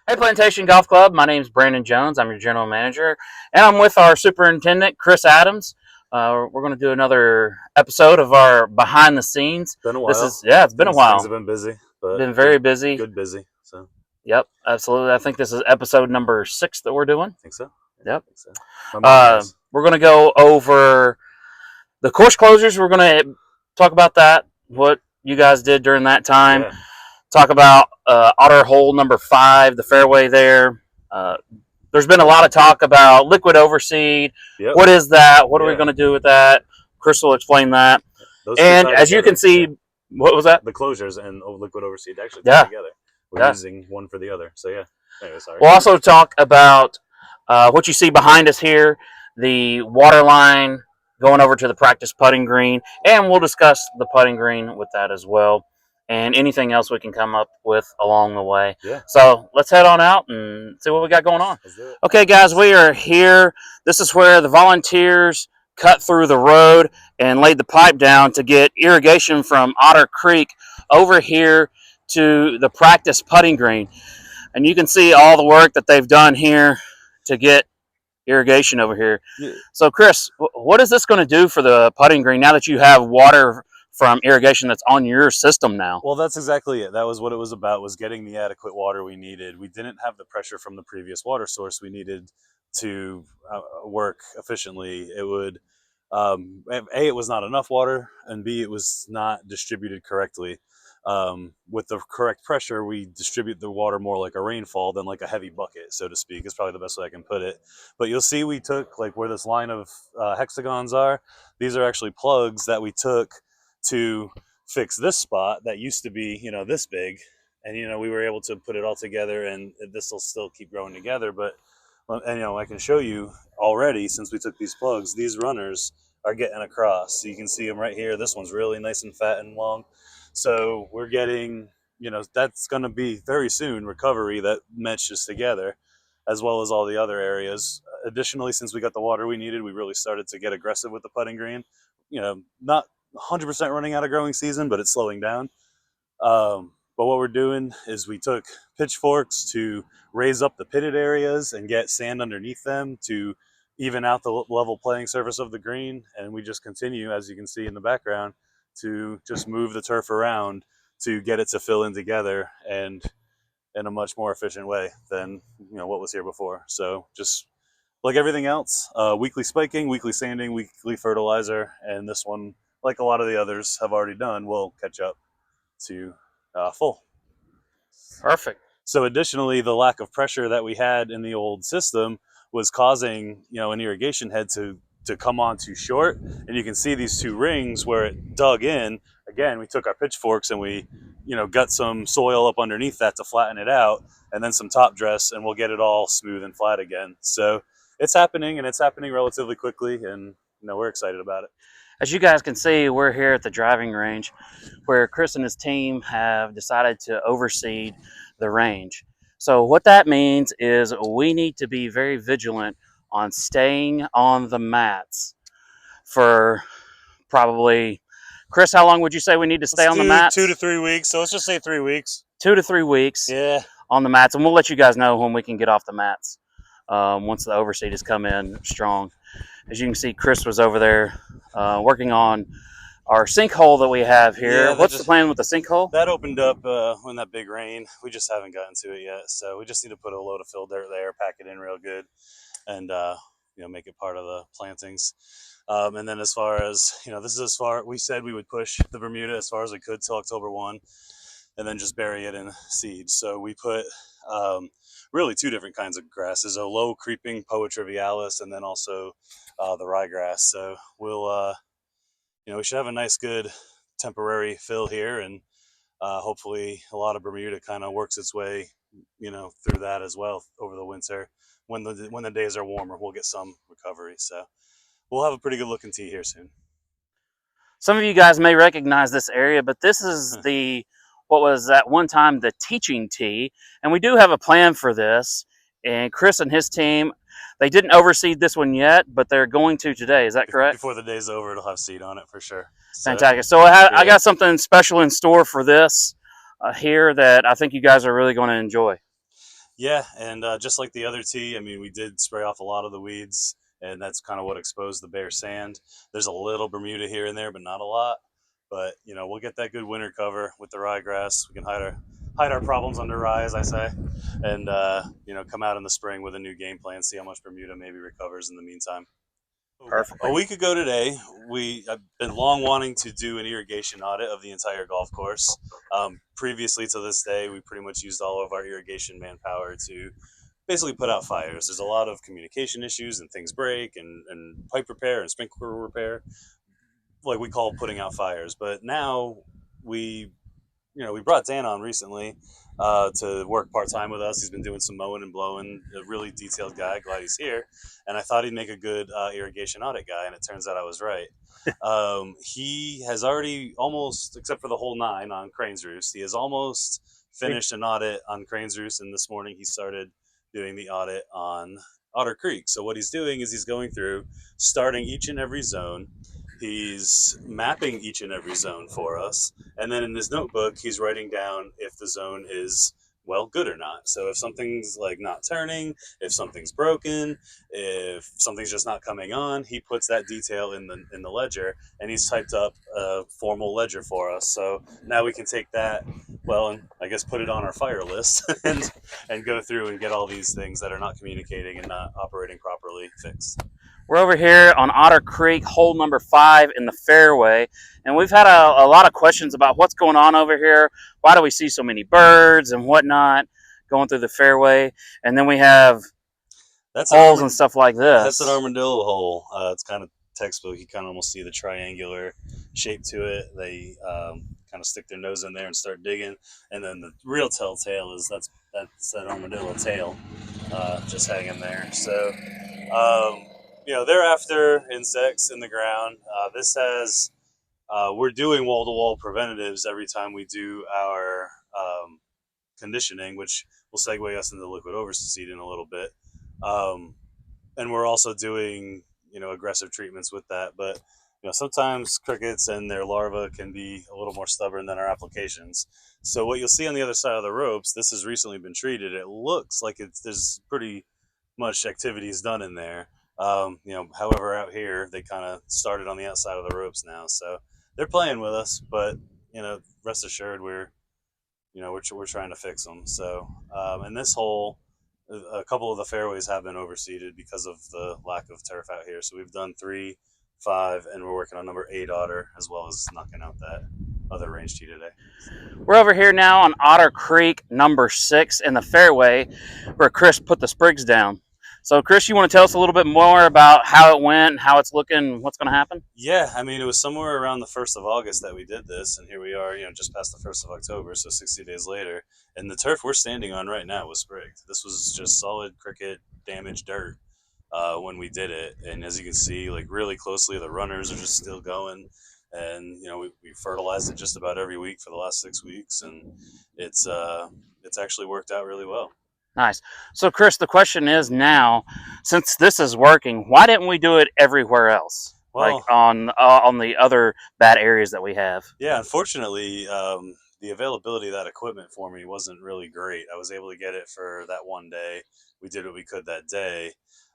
Hey, Plantation Golf Club. My name is Brandon Jones. I'm your general manager, and I'm with our superintendent, Chris Adams. We're going to do another episode of our behind the scenes. Been a This while. is it's been a Things while. have been busy, but Been very busy. good busy. So Yep, absolutely. I think this is episode number 6 that we're doing. I think so. Yeah, Yep. I think so. My memory is. We're going to go over the course closures. We're going to talk about that. What you guys did during that time. Yeah. Talk about otter hole number 5, the fairway there. There's been a lot of talk about liquid overseed. Yep. What is that? What are we going to do with that? Chris will explain that. Those And as you can see, what was that? The closures and liquid overseed actually tie together. We're using one for the other. So yeah. Anyway, sorry. We'll also talk about what you see behind us here, the water line going over to the practice putting green, and we'll discuss the putting green with that as well, and anything else we can come up with along the way. Yeah. So let's head on out and see what we got going on. Let's do it. Okay, guys, we are here. This is where the volunteers cut through the road and laid the pipe down to get irrigation from Otter Creek over here to the practice putting green. And you can see all the work that they've done here to get irrigation over here. Yeah. So, Chris, what is this going to do for the putting green now that you have water from irrigation that's on your system now? Well, that's exactly it. That was what it was about, was getting the adequate water we needed. We didn't have the pressure from the previous water source we needed to work efficiently. It would, A, it was not enough water, and B, it was not distributed correctly. With the correct pressure, we distribute the water more like a rainfall than like a heavy bucket, so to speak, is probably the best way I can put it. But you'll see we took, like where this line of hexagons are, these are actually plugs that we took to fix this spot that used to be, this big. And, we were able to put it all together, and this will still keep growing together. But, and, I can show you already, since we took these plugs, these runners are getting across. So you can see them right here. This one's really nice and fat and long. So we're getting, that's going to be very soon recovery that meshes together, as well as all the other areas. Additionally, since we got the water we needed, we really started to get aggressive with the putting green. Not 100% running out of growing season, but it's slowing down. But what we're doing is we took pitchforks to raise up the pitted areas and get sand underneath them to even out the level playing surface of the green. And we just continue, as you can see in the background, to just move the turf around to get it to fill in together and in a much more efficient way than what was here before. So just like everything else, weekly spiking, weekly sanding, weekly fertilizer, and this one, like a lot of the others have already done, will catch up to full. Perfect. So additionally, the lack of pressure that we had in the old system was causing an irrigation head to come on too short. And you can see these two rings where it dug in. Again, we took our pitchforks and we got some soil up underneath that to flatten it out, and then some top dress, and we'll get it all smooth and flat again. So it's happening, and it's happening relatively quickly, and we're excited about it. As you guys can see, we're here at the driving range where Chris and his team have decided to overseed the range. So what that means is we need to be very vigilant on staying on the mats for probably, Chris, how long would you say we need to stay on the mats? 2 to 3 weeks. So let's just say 3 weeks. 2 to 3 weeks. Yeah. On the mats, and we'll let you guys know when we can get off the mats once the overseed has come in strong. As you can see, Chris was over there working on our sinkhole that we have here. Yeah, what's the plan with the sinkhole? That opened up when that big rain. We just haven't gotten to it yet. So we just need to put a load of fill dirt there, pack it in real good, and make it part of the plantings. And then as far as, this is as far, we said we would push the Bermuda as far as we could till October 1, and then just bury it in seed. So we put really 2 different kinds of grasses, a low creeping Poa trivialis, and then also the ryegrass. So we'll, we should have a nice, good temporary fill here, and hopefully a lot of Bermuda kind of works its way, through that as well over the winter. When the days are warmer, we'll get some recovery. So we'll have a pretty good looking tee here soon. Some of you guys may recognize this area, but this is what was at one time the teaching tee, and we do have a plan for this. And Chris and his team, they didn't overseed this one yet, but they're going to today. Is that correct? Before the day's over, it'll have seed on it for sure. Fantastic. So I got something special in store for this here that I think you guys are really going to enjoy. Yeah, and just like the other tee, I mean, we did spray off a lot of the weeds, and that's kind of what exposed the bare sand. There's a little Bermuda here and there, but not a lot. But we'll get that good winter cover with the ryegrass. We can hide our problems under rye, as I say, and come out in the spring with a new game plan. See how much Bermuda maybe recovers in the meantime. A Perfect. week ago today, I've been long wanting to do an irrigation audit of the entire golf course. Previously to this day, we pretty much used all of our irrigation manpower to basically put out fires. There's a lot of communication issues and things break and pipe repair and sprinkler repair, like we call putting out fires. But now we we brought Dan on recently to work part time with us. He's been doing some mowing and blowing. A really detailed guy. Glad he's here. And I thought he'd make a good irrigation audit guy, and it turns out I was right. He has already almost, except for the whole 9 on Crane's Roost, he has almost finished an audit on Crane's Roost. And this morning he started doing the audit on Otter Creek. So what he's doing is he's going through, starting each and every zone. He's mapping each and every zone for us, and then in his notebook, he's writing down if the zone is, well, good or not. So if something's like not turning, if something's broken, if something's just not coming on, he puts that detail in the ledger, and he's typed up a formal ledger for us. So now we can take that, well, and I guess put it on our fire list and go through and get all these things that are not communicating and not operating properly fixed. We're over here on Otter Creek, hole number 5 in the fairway, and we've had a lot of questions about what's going on over here. Why do we see so many birds and whatnot going through the fairway? And then we have That's holes and stuff like this. That's an armadillo hole. It's kind of textbook. You kind of almost see the triangular shape to it. They kind of stick their nose in there and start digging. And then the real telltale is that's that armadillo tail just hanging there. So, they're after insects in the ground. This has we're doing wall-to-wall preventatives every time we do our conditioning, which will segue us into the liquid overseed in a little bit. And we're also doing aggressive treatments with that. But sometimes crickets and their larvae can be a little more stubborn than our applications. So what you'll see on the other side of the ropes, this has recently been treated. It looks like there's pretty much activities done in there. However, out here they kind of started on the outside of the ropes now, so they're playing with us. But rest assured, we're trying to fix them. So in this hole, a couple of the fairways have been overseeded because of the lack of turf out here. So we've done 3, 5, and we're working on number 8 otter, as well as knocking out that other range tee today. We're over here now on Otter Creek, number 6 in the fairway, where Chris put the sprigs down. So, Chris, you want to tell us a little bit more about how it went, how it's looking, what's going to happen? Yeah, I mean, it was somewhere around the 1st of August that we did this, and here we are, just past the 1st of October, so 60 days later. And the turf we're standing on right now was sprigged. This was just solid cricket damaged dirt when we did it. And as you can see, like really closely, the runners are just still going. And we fertilized it just about every week for the last 6 weeks, and it's actually worked out really well. Nice. So, Chris, the question is now, since this is working, why didn't we do it everywhere else? Well, like on the other bad areas that we have? Yeah, unfortunately, the availability of that equipment for me wasn't really great. I was able to get it for that one day. We did what we could that day.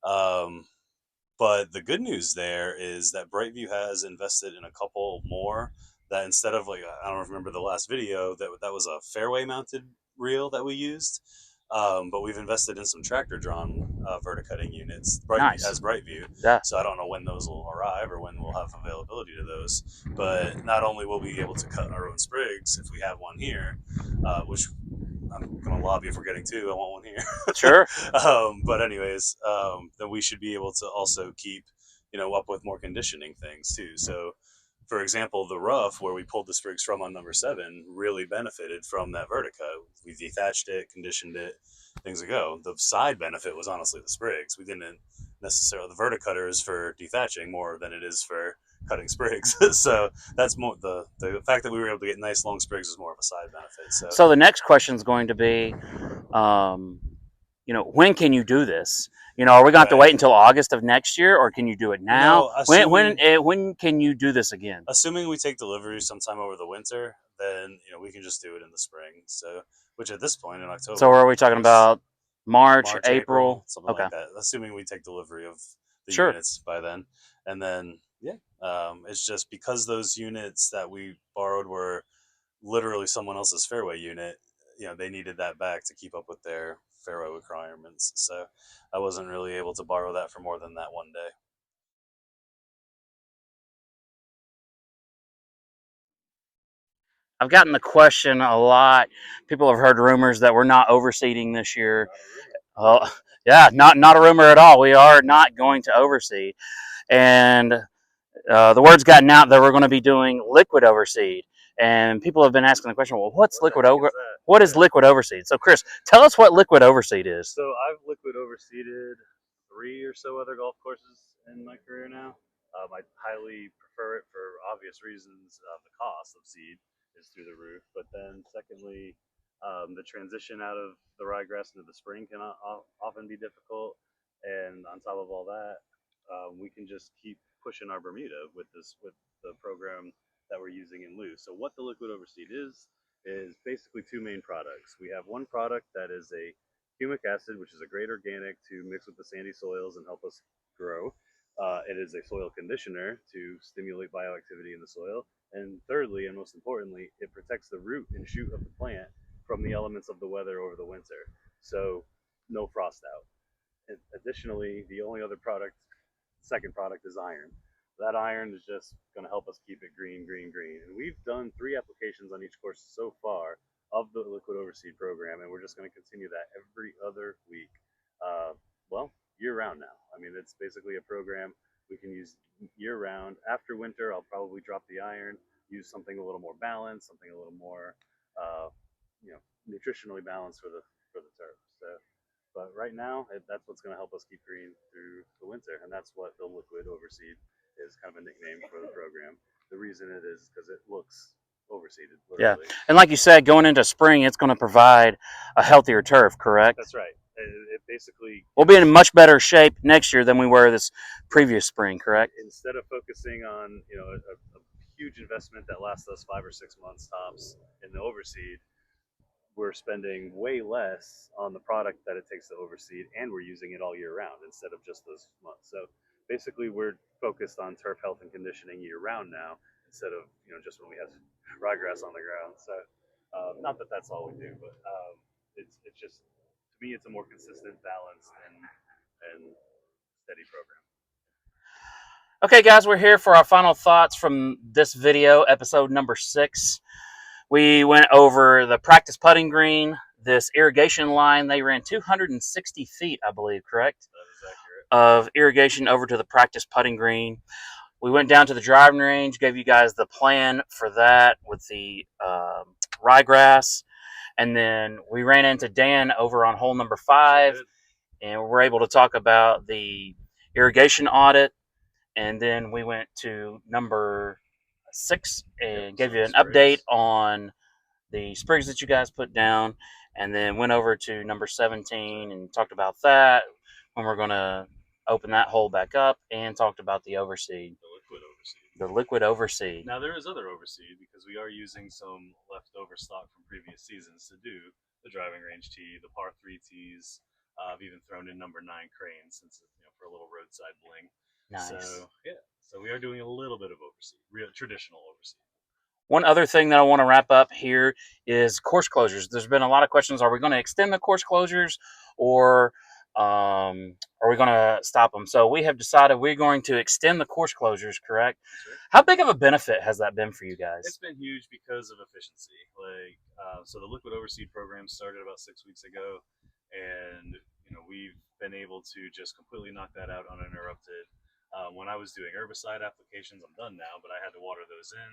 But the good news there is that Brightview has invested in a couple more that instead of like, I don't remember the last video, that was a fairway mounted reel that we used. But we've invested in some tractor drawn verticutting units Nice. as Brightview. Yeah. So I don't know when those will arrive or when we'll have availability to those. But not only will we be able to cut our own sprigs if we have one here, which I'm going to lobby if we're getting 2. I want one here. Sure. But anyways, then we should be able to also keep, up with more conditioning things too. So, for example, the rough where we pulled the sprigs from on number 7 really benefited from that verticut. We dethatched it, conditioned it, things ago. The side benefit was honestly the sprigs. We didn't necessarily, the verticutter is for dethatching more than it is for cutting sprigs. So that's more the fact that we were able to get nice long sprigs is more of a side benefit. So the next question is going to be, when can you do this? Are we going to have to wait until August of next year, or can you do it now? No, when can you do this again? Assuming we take delivery sometime over the winter, then we can just do it in the spring. So, which at this point in October. So are we talking about March, April. something Okay. like that. Assuming we take delivery of the Sure. units by then, and then it's just because those units that we borrowed were literally someone else's fairway unit. They needed that back to keep up with their fairway requirements. So I wasn't really able to borrow that for more than that one day. I've gotten the question a lot. People have heard rumors that we're not overseeding this year. Yeah, not a rumor at all. We are not going to overseed, and the word's gotten out that we're going to be doing liquid overseed. And people have been asking the question, well, what is liquid overseed? So, Chris, tell us what liquid overseed is. So I've liquid overseeded 3 or so other golf courses in my career now. I highly prefer it for obvious reasons. The cost of seed is through the roof, but then secondly, the transition out of the ryegrass into the spring can often be difficult. And on top of all that, we can just keep pushing our Bermuda with the program that we're using in lieu. So what the liquid overseed is basically two main products. We have one product that is a humic acid, which is a great organic to mix with the sandy soils and help us grow. It is a soil conditioner to stimulate bioactivity in the soil. And thirdly, and most importantly, it protects the root and shoot of the plant from the elements of the weather over the winter. So no frost out. And additionally, the only other second product is iron. That iron is just going to help us keep it green, green, green. And we've done 3 applications on each course so far of the liquid overseed program, and we're just going to continue that every other week. Year round now. I mean, it's basically a program we can use year round. After winter, I'll probably drop the iron, use something a little more balanced, something a little more, nutritionally balanced for the turf. So, but right now, that's what's going to help us keep green through the winter, and that's what the liquid overseed is, kind of a nickname for the program. The reason it is because it looks overseeded, literally. Yeah, and like you said, going into spring, it's going to provide a healthier turf, correct? That's right. It basically we'll be in much better shape next year than we were this previous spring, correct? Instead of focusing on a huge investment that lasts us 5 or 6 months tops in the overseed, we're spending way less on the product that it takes to overseed, and we're using it all year round instead of just those months. So basically, we're focused on turf health and conditioning year round now instead of just when we have ryegrass on the ground. So not that that's all we do, but it's just, to me, it's a more consistent, balanced, and steady program. Okay, guys, we're here for our final thoughts from this video, episode number 6. We went over the practice putting green, this irrigation line. They ran 260 feet, I believe, correct? That is accurate. Of irrigation over to the practice putting green. We went down to the driving range, gave you guys the plan for that with the ryegrass. And then we ran into Dan over on hole number 5, and we were able to talk about the irrigation audit. And then we went to number 6 and gave you an update on the sprigs that you guys put down, and then went over to number 17 and talked about that when we're going to open that hole back up, and talked about the overseed. The liquid overseed. Now, there is other overseed because we are using some leftover stock from previous seasons to do the driving range tee, the par 3 tees. I've even thrown in number 9 cranes since for a little roadside bling. Nice. So we are doing a little bit of overseed, real traditional overseed. One other thing that I want to wrap up here is course closures. There's been a lot of questions. Are we going to extend the course closures, or are we going to stop them? So we have decided we're going to extend the course closures, correct? Right. How big of a benefit has that been for you guys? It's been huge because of efficiency. So the liquid overseed program started about 6 weeks ago, and we've been able to just completely knock that out uninterrupted. When I was doing herbicide applications, I'm done now, but I had to water those in,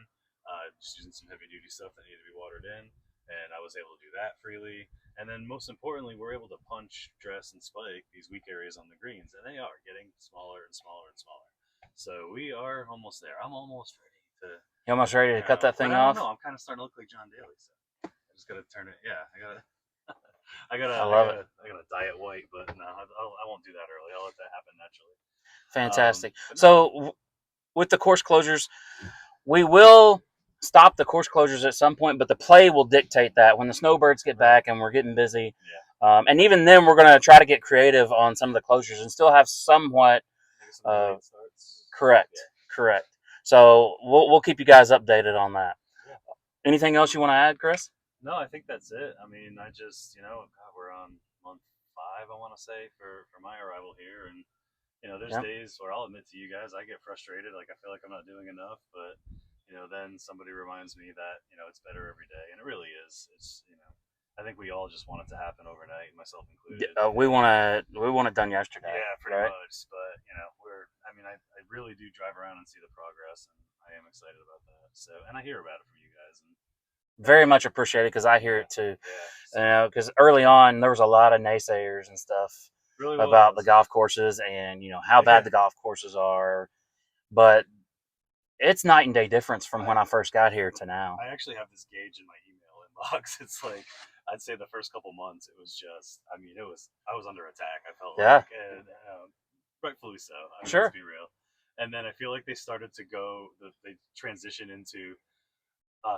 just using some heavy duty stuff that needed to be watered in, and I was able to do that freely. And then most importantly, we're able to punch, dress, and spike these weak areas on the greens, and they are getting smaller and smaller and smaller. So we are almost there. I'm almost ready to. You almost ready to cut that thing off? No, I'm kind of starting to look like John Daly, so I just gotta turn it. Yeah, I love it. I gotta dye it white, but no, I won't do that early. I'll let that happen naturally. Fantastic. So with the course closures, we will stop the course closures at some point, but the play will dictate that. When the snowbirds get back and we're getting busy, And even then, we're going to try to get creative on some of the closures and still have somewhat. Maybe some delayed starts. Correct, correct. So we'll keep you guys updated on that. Anything else you want to add, Chris? No, I think that's it. I mean, I just, God, we're on month 5, I want to say, for my arrival here, and there's Yep. days where I'll admit to you guys, I get frustrated. Like I feel like I'm not doing enough, but then somebody reminds me that it's better every day, and it really is. It's I think we all just want it to happen overnight, myself included. We want it done yesterday. Yeah, pretty right? much. But I really do drive around and see the progress, and I am excited about that. So, and I hear about it from you guys, and Very much appreciated because I hear it too. yeah. So, Because early on there was a lot of naysayers and stuff really about the was. golf courses and how bad the golf courses are, but it's night and day difference from when I first got here to now. I actually have this gauge in my email inbox. It's like I'd say the first couple months it was just. I mean, I was under attack. I felt Yeah. like, and rightfully so. I mean, Sure. let's be real. And then I feel like they started to go. They transition into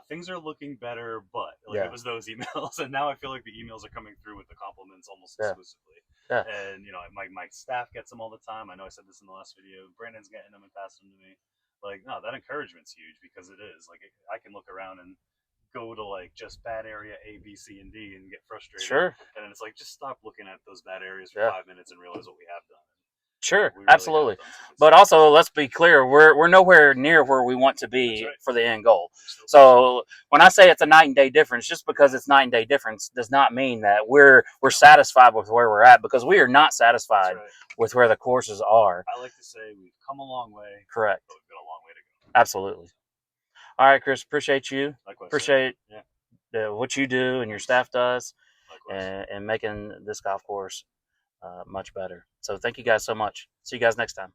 things are looking better, but Yeah. it was those emails, and now I feel like the emails are coming through with the compliments almost Yeah. exclusively. Yeah. And my staff gets them all the time. I know I said this in the last video. Brandon's getting them and passing them to me. Like, no, that encouragement's huge because it is. Like, I can look around and go to just bad area A, B, C, and D and get frustrated. Sure. And then it's like, just stop looking at those bad areas for Yeah. 5 minutes and realize what we have done. Sure, We really absolutely. have done some good But stuff. also, let's be clear: we're nowhere near where we want to be That's right. for the end goal. We're still So when I say it's a night and day difference, just because it's night and day difference does not mean that we're satisfied with where we're at, because we are not satisfied That's right. with where the courses are. I like to say we've come a long way, Correct. but we've got a long way to go. Absolutely. All right, Chris. Appreciate you. Likewise, Appreciate yeah. what you do and your staff does, Likewise. and making this golf course much better. So thank you guys so much. See you guys next time.